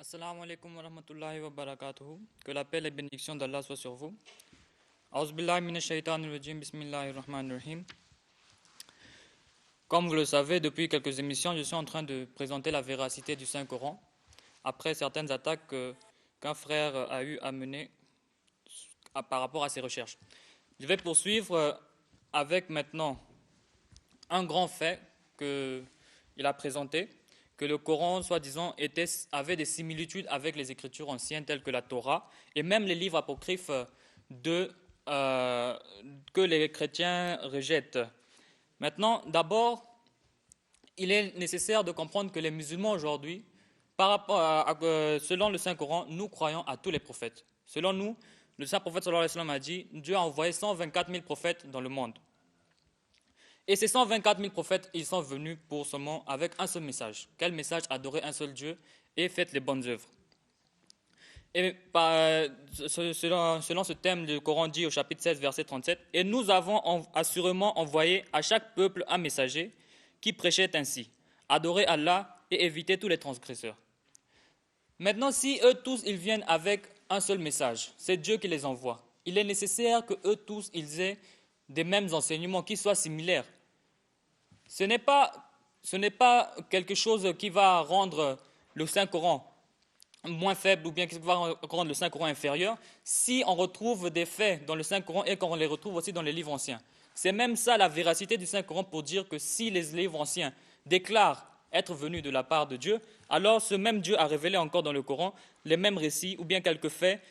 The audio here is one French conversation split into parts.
Assalamu alaikum wa rahmatullahi wa barakatuhu. Que la paix et les bénédictions d'Allah soient sur vous. A'udzubillahi minash shaitanir rajim, bismillahir rahmanir rahim. Comme vous le savez, depuis quelques émissions, je suis en train de présenter la véracité du Saint-Coran après certaines attaques qu'un frère a eu à mener par rapport à ses recherches. Je vais poursuivre avec maintenant un grand fait qu'il a présenté, que le Coran, soi-disant, avait des similitudes avec les écritures anciennes telles que la Torah et même les livres apocryphes que les chrétiens rejettent. Maintenant, d'abord, il est nécessaire de comprendre que les musulmans aujourd'hui, selon le Saint-Coran, nous croyons à tous les prophètes. Selon nous, le Saint-Prophète sallallahu alayhi wa sallam a dit, Dieu a envoyé 124 000 prophètes dans le monde. Et ces 124 000 prophètes, ils sont venus pour seulement avec un seul message. Quel message? Adorez un seul Dieu et faites les bonnes œuvres. Et selon ce thème, le Coran dit au chapitre 16, verset 37, « Et nous avons assurément envoyé à chaque peuple un messager qui prêchait ainsi, adorez Allah et évitez tous les transgresseurs. » Maintenant, si eux tous, ils viennent avec un seul message, c'est Dieu qui les envoie. Il est nécessaire que eux tous, ils aient des mêmes enseignements qui soient similaires. Ce n'est pas quelque chose qui va rendre le Saint-Coran moins faible ou bien qui va rendre le Saint-Coran inférieur si on retrouve des faits dans le Saint-Coran et qu'on les retrouve aussi dans les livres anciens. C'est même ça la véracité du Saint-Coran pour dire que si les livres anciens déclarent être venus de la part de Dieu, alors ce même Dieu a révélé encore dans le Coran les mêmes récits ou bien quelques faits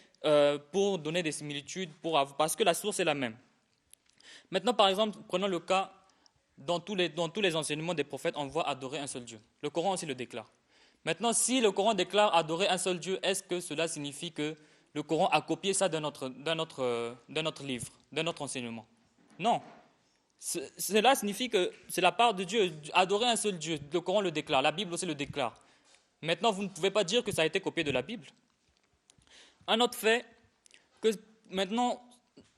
pour donner des similitudes, parce que la source est la même. Maintenant, par exemple, prenons le cas, dans tous les enseignements des prophètes, on voit adorer un seul Dieu. Le Coran aussi le déclare. Maintenant, si le Coran déclare adorer un seul Dieu, est-ce que cela signifie que le Coran a copié ça d'un autre livre, d'un autre enseignement? Non. Cela signifie que c'est la part de Dieu. Adorer un seul Dieu, le Coran le déclare, la Bible aussi le déclare. Maintenant, vous ne pouvez pas dire que ça a été copié de la Bible. Un autre fait, que maintenant,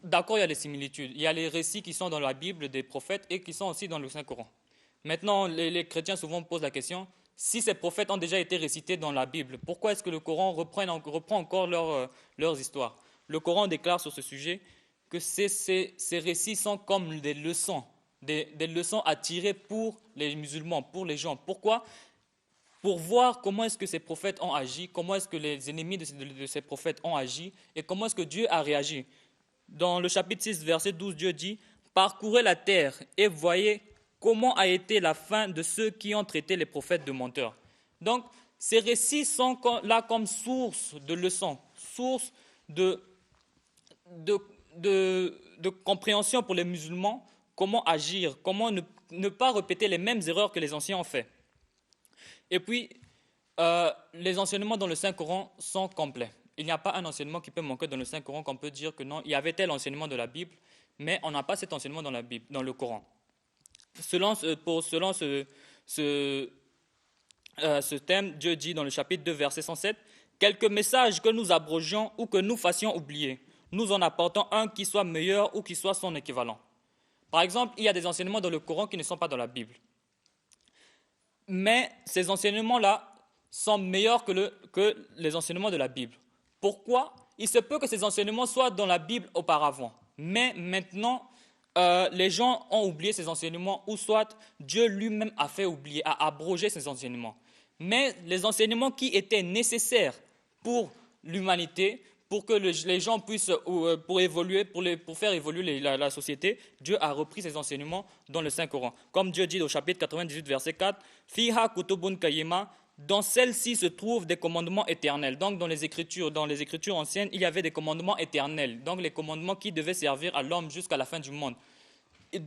d'accord, il y a les similitudes. Il y a les récits qui sont dans la Bible des prophètes et qui sont aussi dans le Saint-Coran. Maintenant, les chrétiens souvent posent la question, si ces prophètes ont déjà été récités dans la Bible, pourquoi est-ce que le Coran reprend encore leurs histoires? Le Coran déclare sur ce sujet que ces récits sont comme des leçons à tirer pour les musulmans, pour les gens. Pourquoi? Pour voir comment est-ce que ces prophètes ont agi, comment est-ce que les ennemis de ces prophètes ont agi et comment est-ce que Dieu a réagi. Dans le chapitre 6, verset 12, Dieu dit « Parcourez la terre et voyez comment a été la fin de ceux qui ont traité les prophètes de menteurs. » Donc, ces récits sont là comme source de leçons, source de compréhension pour les musulmans, comment agir, comment ne pas répéter les mêmes erreurs que les anciens ont fait. Et puis, les enseignements dans le Saint-Coran sont complets. Il n'y a pas un enseignement qui peut manquer dans le Saint-Coran qu'on peut dire que non, il y avait tel enseignement de la Bible, mais on n'a pas cet enseignement dans la Bible, dans le Coran. Selon ce thème, Dieu dit dans le chapitre 2, verset 107, « Quelques messages que nous abrogions ou que nous fassions oublier, nous en apportons un qui soit meilleur ou qui soit son équivalent. » Par exemple, il y a des enseignements dans le Coran qui ne sont pas dans la Bible. Mais ces enseignements-là sont meilleurs que les enseignements de la Bible. Pourquoi? Il se peut que ces enseignements soient dans la Bible auparavant, mais maintenant, les gens ont oublié ces enseignements, ou soit Dieu lui-même a fait oublier, a abrogé ces enseignements. Mais les enseignements qui étaient nécessaires pour l'humanité, pour que les gens puissent, pour faire évoluer la société, Dieu a repris ces enseignements dans le Saint-Coran. Comme Dieu dit au chapitre 98, verset 4, « Fiha kutubun kayyima » dans celle-ci se trouvent des commandements éternels. Donc dans les écritures anciennes, il y avait des commandements éternels, donc les commandements qui devaient servir à l'homme jusqu'à la fin du monde.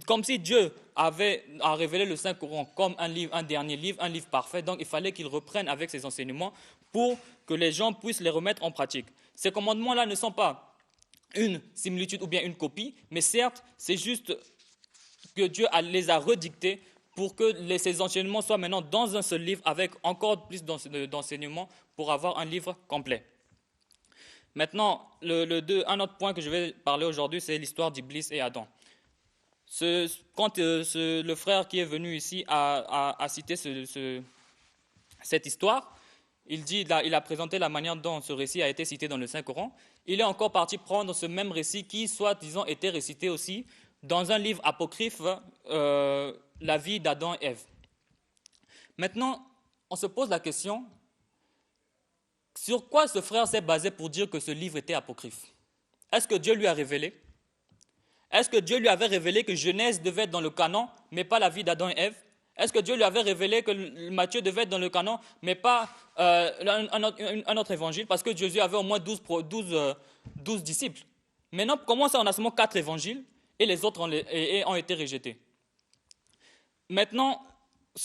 Comme si Dieu a révélé le Saint-Coran comme un dernier livre, un livre parfait, donc il fallait qu'il reprenne avec ses enseignements pour que les gens puissent les remettre en pratique. Ces commandements-là ne sont pas une similitude ou bien une copie, mais certes, c'est juste que Dieu les a redictés pour que ces enseignements soient maintenant dans un seul livre avec encore plus d'enseignements pour avoir un livre complet. Maintenant, un autre point que je vais parler aujourd'hui, c'est l'histoire d'Iblis et Adam. Quand le frère qui est venu ici a cité cette histoire, il a présenté la manière dont ce récit a été cité dans le Saint-Coran. Il est encore parti prendre ce même récit qui, soi-disant, était récité aussi dans un livre apocryphe, La vie d'Adam et Ève. Maintenant, on se pose la question, sur quoi ce frère s'est basé pour dire que ce livre était apocryphe? Est-ce que Dieu lui a révélé? Est-ce que Dieu lui avait révélé que Genèse devait être dans le canon, mais pas la vie d'Adam et Ève? Est-ce que Dieu lui avait révélé que Matthieu devait être dans le canon, mais pas un autre évangile? Parce que Jésus avait au moins 12 disciples. Maintenant, comment ça, on a seulement 4 évangiles et les autres ont été rejetés? Maintenant,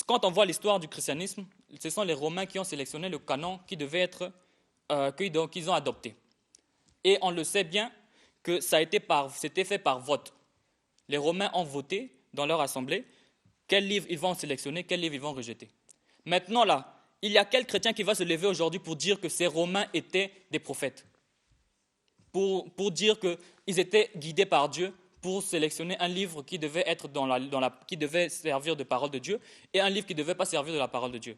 quand on voit l'histoire du christianisme, ce sont les Romains qui ont sélectionné le canon qui devait être, qu'ils ont adopté. Et on le sait bien que c'était fait par vote. Les Romains ont voté dans leur assemblée quel livre ils vont sélectionner, quel livre ils vont rejeter. Maintenant là, il y a quel chrétien qui va se lever aujourd'hui pour dire que ces Romains étaient des prophètes? Pour dire qu'ils étaient guidés par Dieu pour sélectionner un livre qui devait être qui devait servir de parole de Dieu et un livre qui ne devait pas servir de la parole de Dieu.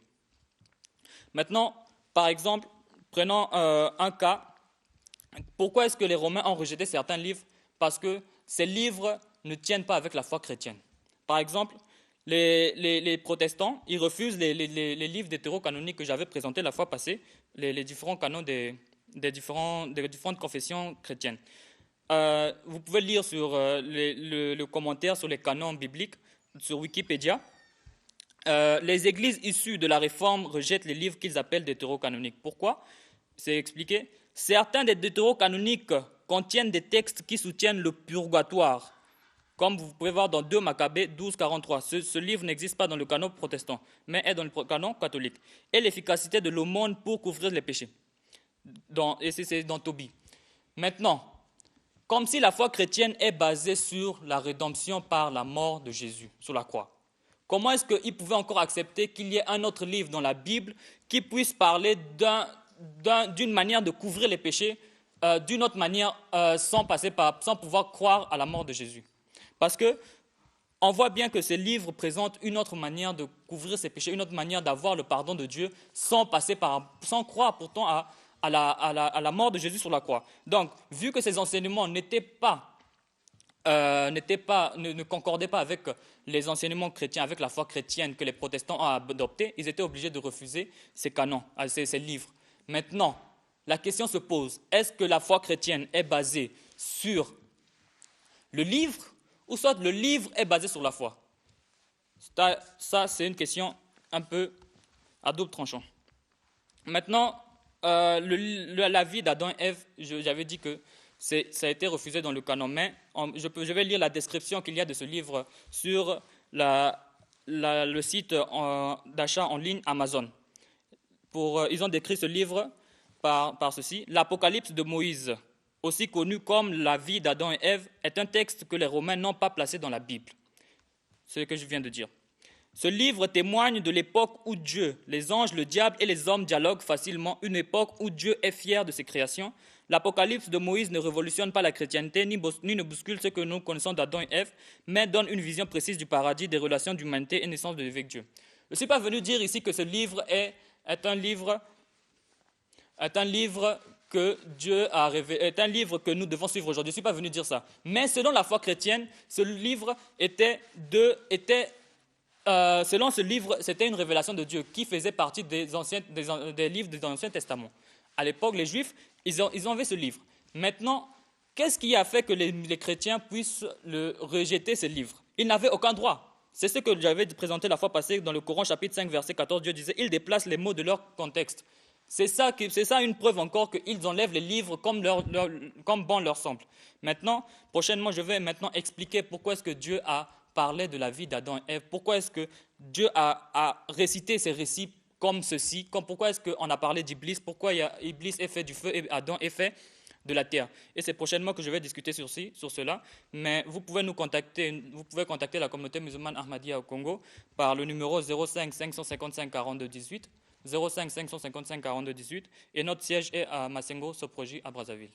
Maintenant, par exemple, prenons un cas. Pourquoi est-ce que les Romains ont rejeté certains livres? Parce que ces livres ne tiennent pas avec la foi chrétienne. Par exemple, les protestants, ils refusent les livres d'hétérocanoniques que j'avais présentés la fois passée, les différents canons des différentes confessions chrétiennes. Vous pouvez lire sur le commentaire sur les canons bibliques sur Wikipédia. Les églises issues de la Réforme rejettent les livres qu'ils appellent d'hétérocanoniques. Pourquoi? C'est expliqué. Certains des deutérocanoniques contiennent des textes qui soutiennent le purgatoire, comme vous pouvez voir dans 2 Maccabées 12, 43. Ce livre n'existe pas dans le canon protestant, mais est dans le canon catholique. Et l'efficacité de l'aumône pour couvrir les péchés. Et c'est dans Tobie. Maintenant, comme si la foi chrétienne est basée sur la rédemption par la mort de Jésus sur la croix. Comment est-ce qu'ils pouvaient encore accepter qu'il y ait un autre livre dans la Bible qui puisse parler d'une manière de couvrir les péchés, d'une autre manière, sans pouvoir croire à la mort de Jésus? Parce qu'on voit bien que ces livres présentent une autre manière de couvrir ses péchés, une autre manière d'avoir le pardon de Dieu sans croire pourtant à la mort de Jésus sur la croix. Donc, vu que ces enseignements ne concordaient pas avec les enseignements chrétiens, avec la foi chrétienne que les protestants ont adoptée, ils étaient obligés de refuser ces canons, ces livres. Maintenant, la question se pose, est-ce que la foi chrétienne est basée sur le livre ou soit le livre est basé sur la foi? Ça, c'est une question un peu à double tranchant. Maintenant, la vie d'Adam et Ève, j'avais dit que ça a été refusé dans le canon, mais je vais lire la description qu'il y a de ce livre sur le site d'achat en ligne Amazon. Ils ont décrit ce livre par ceci. L'Apocalypse de Moïse, aussi connu comme la vie d'Adam et Ève, est un texte que les Romains n'ont pas placé dans la Bible. C'est ce que je viens de dire. Ce livre témoigne de l'époque où Dieu, les anges, le diable et les hommes dialoguent facilement, une époque où Dieu est fier de ses créations. L'Apocalypse de Moïse ne révolutionne pas la chrétienté ni ne bouscule ce que nous connaissons d'Adam et Ève, mais donne une vision précise du paradis, des relations d'humanité et naissance de avec Dieu. Je ne suis pas venu dire ici que ce livre est un livre que Dieu a révélé, est un livre que nous devons suivre aujourd'hui. Je ne suis pas venu dire ça. Mais selon la foi chrétienne, ce livre selon ce livre, c'était une révélation de Dieu qui faisait partie des livres de l'Ancien Testament. À l'époque, les Juifs, ils ont vu ce livre. Maintenant, qu'est-ce qui a fait que les chrétiens puissent rejeter ce livre? Ils n'avaient aucun droit. C'est ce que j'avais présenté la fois passée dans le Coran, chapitre 5, verset 14. Dieu disait, ils déplacent les mots de leur contexte. C'est ça une preuve encore qu'ils enlèvent les livres comme bon leur semble. Maintenant, prochainement, je vais maintenant expliquer pourquoi est-ce que Dieu a parlé de la vie d'Adam et Ève, pourquoi est-ce que Dieu a récité ces récits comme ceci, pourquoi est-ce qu'on a parlé d'Iblis, pourquoi Iblis est fait du feu et Adam est fait de la terre. Et c'est prochainement que je vais discuter sur cela, mais vous pouvez contacter la communauté musulmane Ahmadiyya au Congo par le numéro 05 555 42 18, 05 555 42 18, et notre siège est à Massengo, Soproji, à Brazzaville.